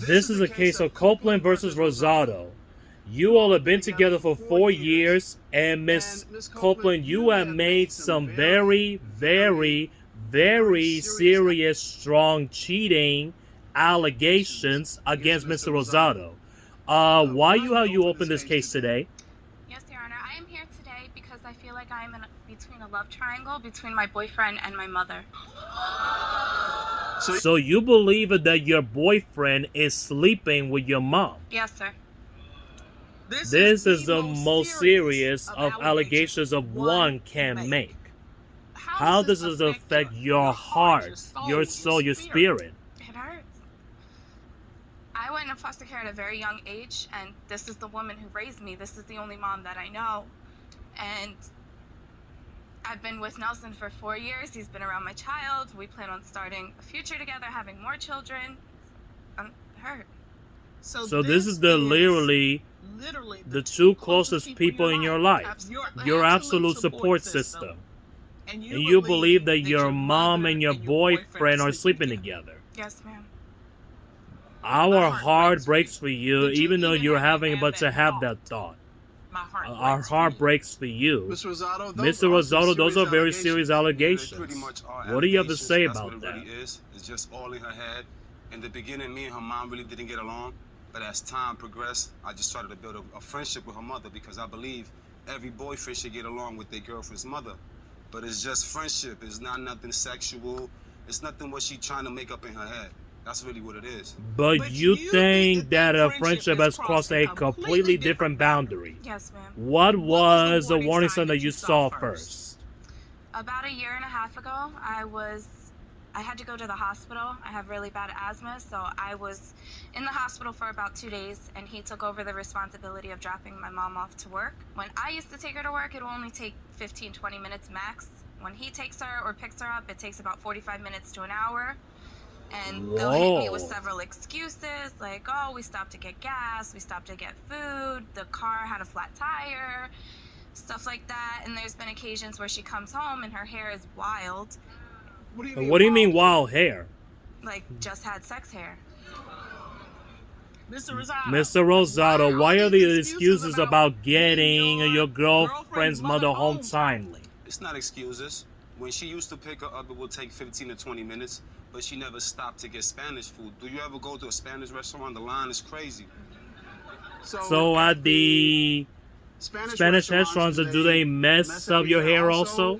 This is a case of Copeland versus Rosado. You all have been together for 4 years, and Miss Copeland, you have made some very, very, very serious, strong cheating allegations against Mr. Rosado. Why have you opened this case today? Yes, Your Honor. I am here today because I feel like I am between a love triangle between my boyfriend and my mother. So you believe that your boyfriend is sleeping with your mom? Yes, sir. This is the most serious of allegations of one can make. How does this affect your heart, your soul, your spirit? It hurts. I went into foster care at a very young age, and this is the woman who raised me. This is the only mom that I know. And I've been with Nelson for 4 years. He's been around my child. We plan on starting a future together, having more children. I'm hurt. So this is literally the two closest people in your life, your absolute support system. And you believe that your mom and your boyfriend are sleeping together. Yes, ma'am. Our heart breaks for you, even though you're having but to have that thought. Our heart breaks for you. Mr. Rosado, those are very serious allegations. What do you have to say about that? It's just all in her head. In the beginning, me and her mom really didn't get along. But as time progressed, I just started to build a friendship with her mother, because I believe every boyfriend should get along with their girlfriend's mother. But it's just friendship. It's not nothing sexual. It's nothing what she's trying to make up in her head. That's really what it is. But you think that a friendship has crossed a completely different boundary? Yes, ma'am. What was the warning sign that you saw first? About a year and a half ago, I had to go to the hospital. I have really bad asthma, so I was in the hospital for about 2 days, and he took over the responsibility of dropping my mom off to work. When I used to take her to work, it would only take 15-20 minutes max. When he takes her or picks her up, it takes about 45 minutes to an hour. And they'll hit me with several excuses, like, oh, we stopped to get gas, we stopped to get food, the car had a flat tire, stuff like that. And there's been occasions where she comes home and her hair is wild. What do you mean wild hair? Like, just had sex hair. Mr. Rosado, why are these excuses about getting your girlfriend's mother home timely? It's not excuses. When she used to pick her up, it would take 15 to 20 minutes, but she never stopped to get Spanish food. Do you ever go to a Spanish restaurant? The line is crazy. So at the Spanish restaurants, do they mess up your hair also?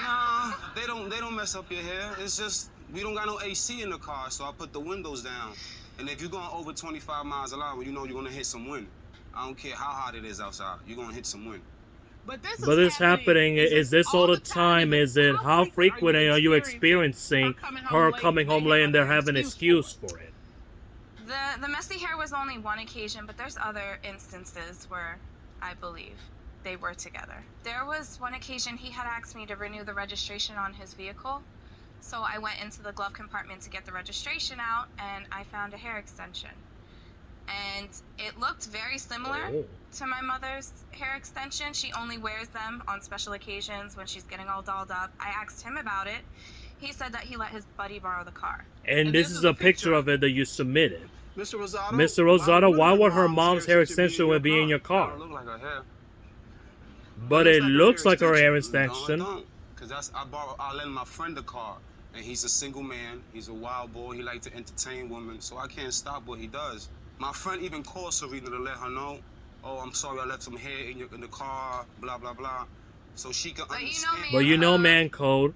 Nah, they don't mess up your hair. It's just we don't got no AC in the car, so I put the windows down. And if you're going over 25 miles an hour, you know you're gonna hit some wind. I don't care how hot it is outside, you're gonna hit some wind. But this happening, is this all the time? Is it, how frequent are you experiencing her coming home late and they're having an excuse for it? The messy hair was only one occasion, but there's other instances where I believe they were together. There was one occasion he had asked me to renew the registration on his vehicle. So I went into the glove compartment to get the registration out, and I found a hair extension. And it looked very similar to my mother's hair extension. She only wears them on special occasions when she's getting all dolled up. I asked him about it. He said that he let his buddy borrow the car. And this is a picture of it that you submitted. Mr. Rosado, why would her mom's hair extension be in your car? It don't look like her hair. But it looks like her hair extension. No, because I lent my friend a car, and he's a single man. He's a wild boy. He like to entertain women, so I can't stop what he does. My friend even called Serena to let her know, oh, I'm sorry, I left some hair in the car, blah, blah, blah. So she can understand. But you know man code.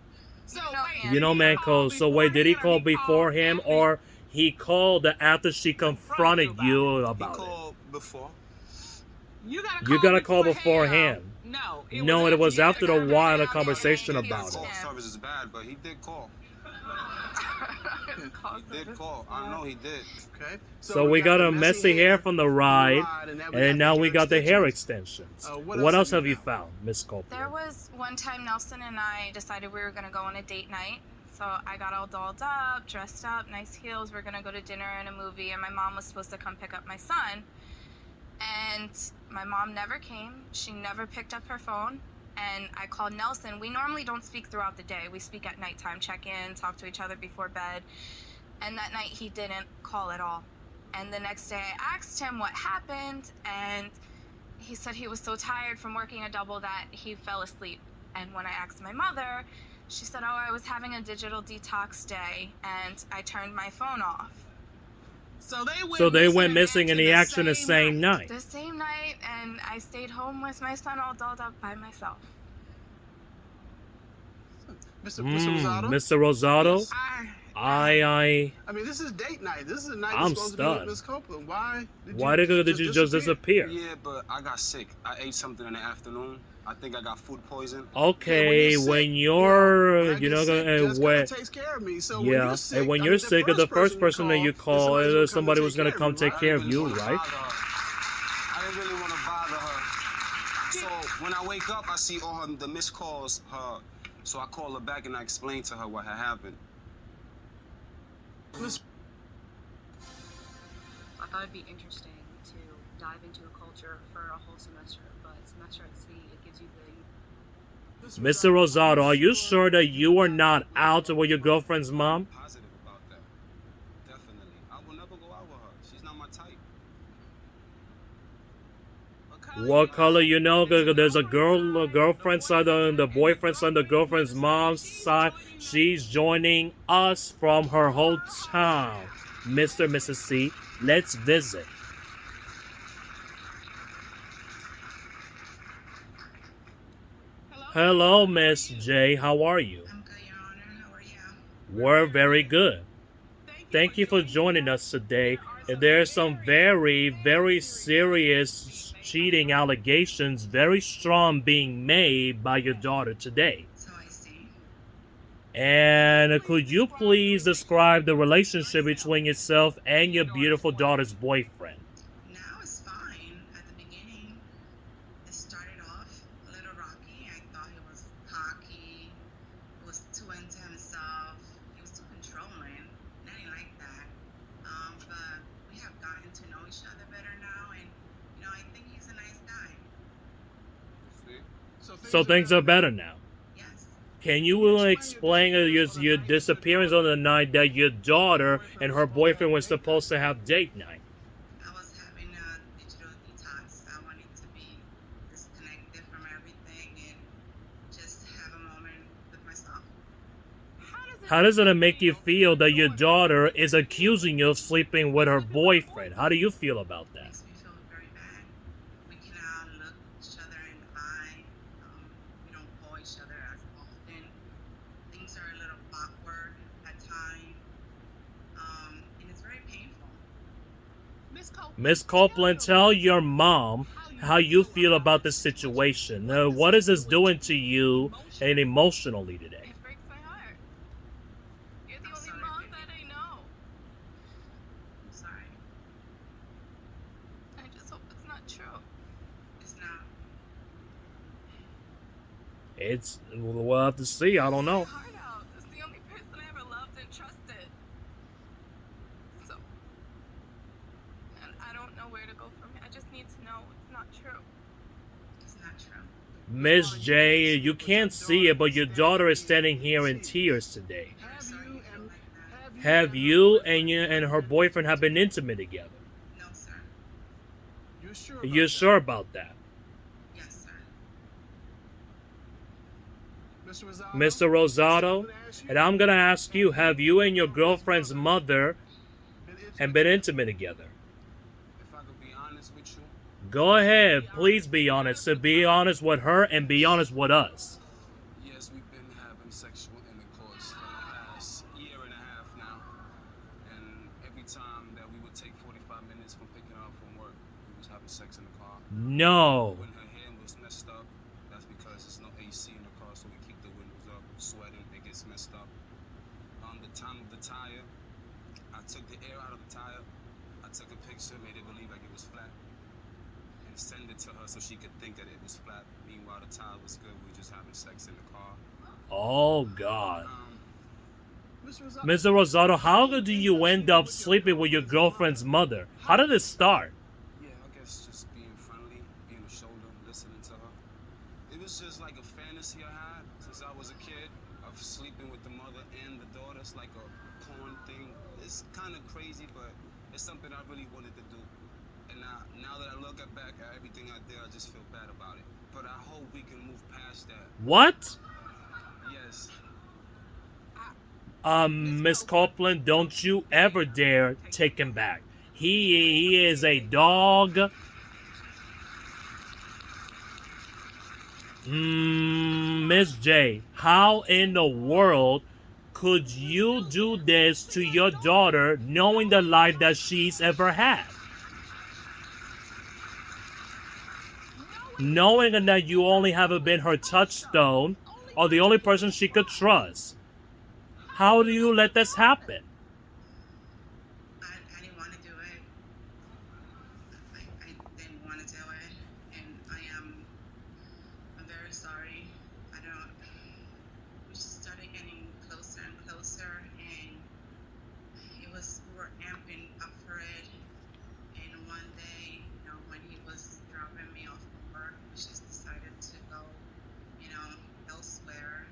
You know man code. So wait, did he call before him, or he called after she confronted you about it? He called before. You gotta call beforehand. No, it was after a while the conversation about it. Service is bad, but he did call. He did call. I know he did. Okay. So we got a messy hair from the ride, and now we got the hair extensions. What else have you found, Miss Copeland? There was one time Nelson and I decided we were going to go on a date night. So I got all dolled up, dressed up, nice heels. We're going to go to dinner and a movie, and my mom was supposed to come pick up my son. And my mom never came. She never picked up her phone. and I called Nelson. We normally don't speak throughout the day. We speak at nighttime, check in, talk to each other before bed. And that night he didn't call at all. And the next day I asked him what happened, and he said he was so tired from working a double that he fell asleep. And when I asked my mother, she said, oh, I was having a digital detox day and I turned my phone off. So they went missing in the action the same night. The same night, and I stayed home with my son all dolled up by myself. Mr. Rosado? Mr. Rosado? I mean, this is date night. This is a night I'm you're supposed to stunned. be with Miss Copeland. Why Did you just disappear? Yeah, but I got sick. I ate something in the afternoon. I think I got food poison. Okay, when you're, you know, when takes care of me. So yeah, and when you're sick, the first person that you call, somebody was gonna come take care of you, right? I didn't really want to bother her. So when I wake up, I see all the missed calls. So I call her back and I explain to her what had happened. I thought it'd be interesting to dive into a culture for a whole semester, but semester at sea, it gives you the... Mr. Rosado, are you sure that you are not out with your girlfriend's mom? Positive about that. Definitely. I will never go out with her. She's not my type. What color, you know? There's a girlfriend side, the boyfriend side, the girlfriend's mom's side. She's joining us from her hometown. Mr. and Mrs. C, let's visit. Hello, Miss J. How are you? I'm good, Your Honor. How are you? We're very good. Thank you for joining us today. And there's some very, very serious cheating allegations, very strong, being made by your daughter today. So I see. And could you please describe the relationship between yourself and your beautiful daughter's boyfriend? Now it's fine. At the beginning, it started off a little rocky. I thought he was cocky, he was too into himself, he was too controlling, and I didn't like that. But we have gotten to know each other better now, and you know, I think he's a nice guy. So things are better now. Yes. Can you explain your disappearance on the night that your daughter and her boyfriend were supposed to have date night? I was having a digital detox. I wanted to be disconnected from everything and just have a moment with myself. How does it make you feel that your daughter is accusing you of sleeping with her boyfriend? How do you feel about that? Makes me feel very bad. We cannot look each other in the eye. We don't call each other as often. Things are a little awkward at times. And it's very painful. Miss Copeland, tell your mom how you feel about this situation. What is this doing to you and emotionally today? It breaks my heart. You're the I'm only sorry, mom baby. that I know. I'm sorry. I just hope it's not true. It's not. We'll have to see. I don't know. My heart out. It's the only person I ever loved and trusted. So, and I don't know where to go from here. I just need to know it's not true. It's not true. Miss J, you can't see it, but your daughter is standing here in tears today. I'm sorry you feel like that. Have you and her boyfriend have been intimate together? No, sir. You're sure about that? Yes, sir. Mr. Rosado, and I'm gonna ask you, have you and your girlfriend's mother have been intimate together? If I could be honest with you, Go ahead, please be honest. So be honest with her and be honest with us. yes, we've been having sexual intercourse for the past year and a half now. And every time that we would take 45 minutes from picking her up from work, we was having sex in the car. No. When her hair was messed up, that's because there's no AC in the car, so we keep the windows up, sweating, it gets messed up. The time of the tire, I took the air out of the tire, I took a picture, made it believe like it was flat, and send it to her so she could think that it was flat. Meanwhile, the tire was good, we were just having sex in the car. Oh, God. Mr. Mr. Rosado, how do you end up sleeping with your girlfriend's mother? How did it start? Yeah, I guess just being friendly, being a shoulder, listening to her. It was just like a it's kind of crazy, but it's something I really wanted to do. And now that I look back at everything I did, I just feel bad about it. But I hope we can move past that. What? Yes. Miss Copeland, don't you ever dare take him back. He is a dog. Miss J, how in the world could you do this to your daughter knowing the life that she's ever had? Knowing that you only have been her touchstone or the only person she could trust. How do you let this happen? I didn't want to do it. I didn't want to do it, and I'm very sorry. We just started getting closer and closer, and we were amping up for it. And one day, when he was dropping me off from work, we just decided to go, elsewhere.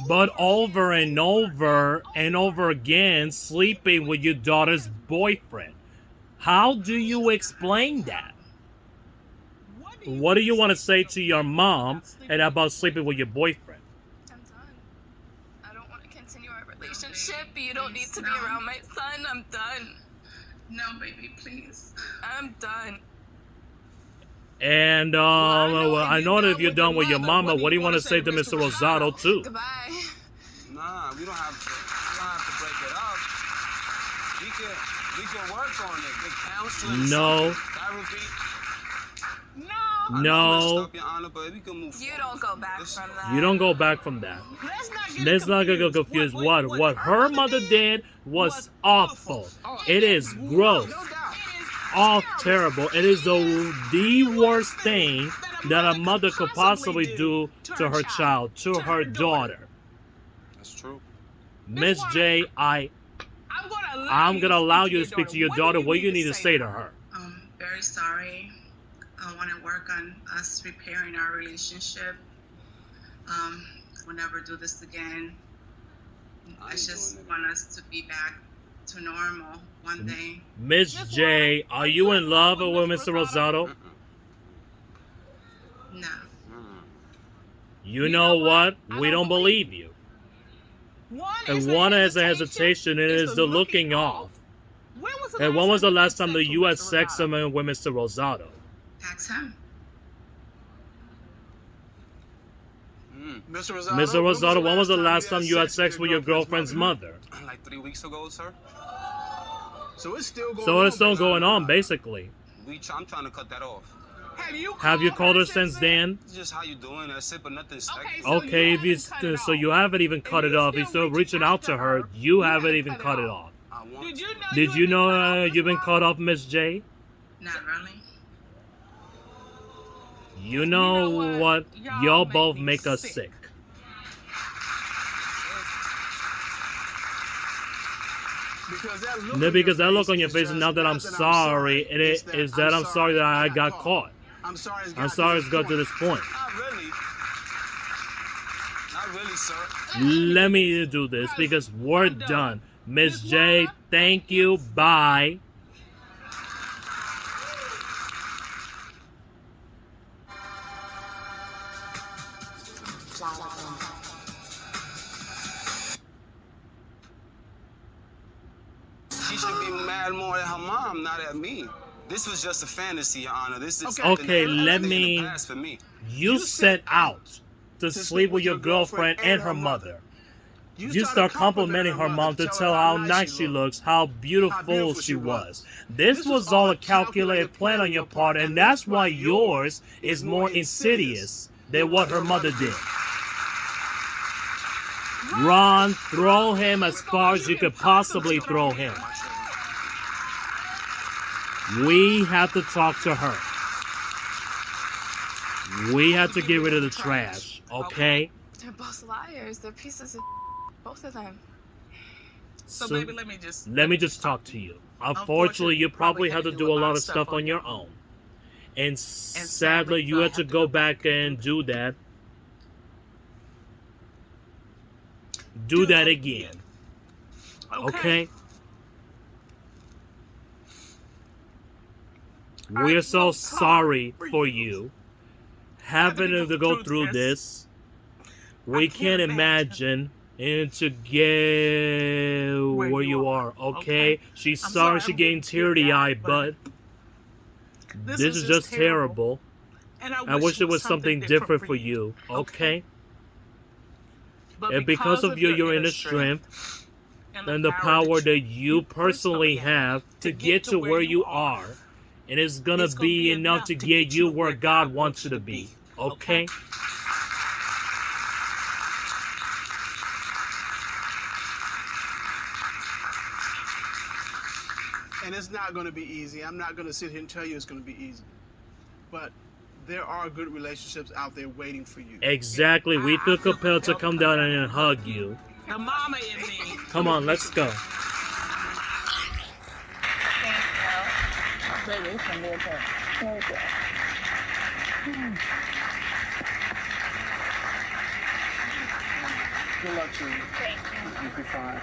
But over and over and over again, sleeping with your daughter's boyfriend. How do you explain that? What do you want to say to your mom and about sleeping with your boyfriend? I'm done. I don't want to continue our relationship. You don't need to be around my son. I'm done. No, baby, please. I'm done. And I know that if you're done with your mama, what do you want to say to Mr. Rosado too? Goodbye. Nah, we don't have to break it up. We can work on it. Good counseling. No. Therapy. No. I know messed up, Your Honor, but we can move You forward. don't go back from that. You don't go back from that. Let's not get confused. What her mother did was awful. It is gross. Off terrible. It is the worst thing that a mother could possibly do to her child, to her daughter. That's true. Miss J, I'm gonna allow you to speak to your daughter. What do you need to say to her? I'm very sorry. I want to work on us repairing our relationship. We'll never do this again. I just want us to be back to normal one day. Miss J, are you in love with Mr. Rosado? No. You know what? We don't believe you. And one has a hesitation, and it is the looking off. And when was the last time that you had sex with Mr. Rosado? Ask him. Mr. Rosado, when was the last time you had sex with your girlfriend's mother? Like 3 weeks ago, sir. So it's still going on, basically. I'm trying to cut that off. Have you called her since then? It's just how you doing, that's it, but nothing sexual. Okay, so you haven't even cut it off. You're still reaching out to her. You haven't even cut it off. Did you know you've been cut off, Miss J? Not really. You know what? Y'all both make us sick. Because that look on your face is not that I'm sorry. It is that I'm sorry that I got caught. I'm sorry it's got to this point. Not really, sir. Let me do this because we're done. Miss J, thank you. Bye. She should be mad more at her mom, not at me. This was just a fantasy, Your Honor. This is Okay, let me. For me. You set out to sleep with your girlfriend and her mother. You start complimenting her mom to tell how nice she looks, how beautiful she was. This was all a calculated plan on your part, and that's why yours is more insidious than what her mother did. Ron, throw him as far as you could possibly throw him. We have to talk to her. We have to get rid of the trash, okay? They're both liars. They're pieces of both of them. So baby, let me just talk to you. Unfortunately, you probably have to do a lot of stuff on your own. And sadly, you have to go back and do that. Do that again. Okay? We're so sorry for you having to go through this. We can't imagine and to get where you are, okay? She's sorry she's getting teary-eyed, but this is just terrible. And I wish it was something different for you, okay? And because of your inner strength and the power that you personally have to get to where you are, and it's gonna be enough to get you where God wants you to be, okay? And it's not going to be easy. I'm not going to sit here and tell you it's going to be easy. But there are good relationships out there waiting for you. Exactly. We feel compelled to come down and hug you. The mama in me. Come on, let's go. Baby, it's gonna be okay. There you go. Good luck to you. Thank you. You'll be fine.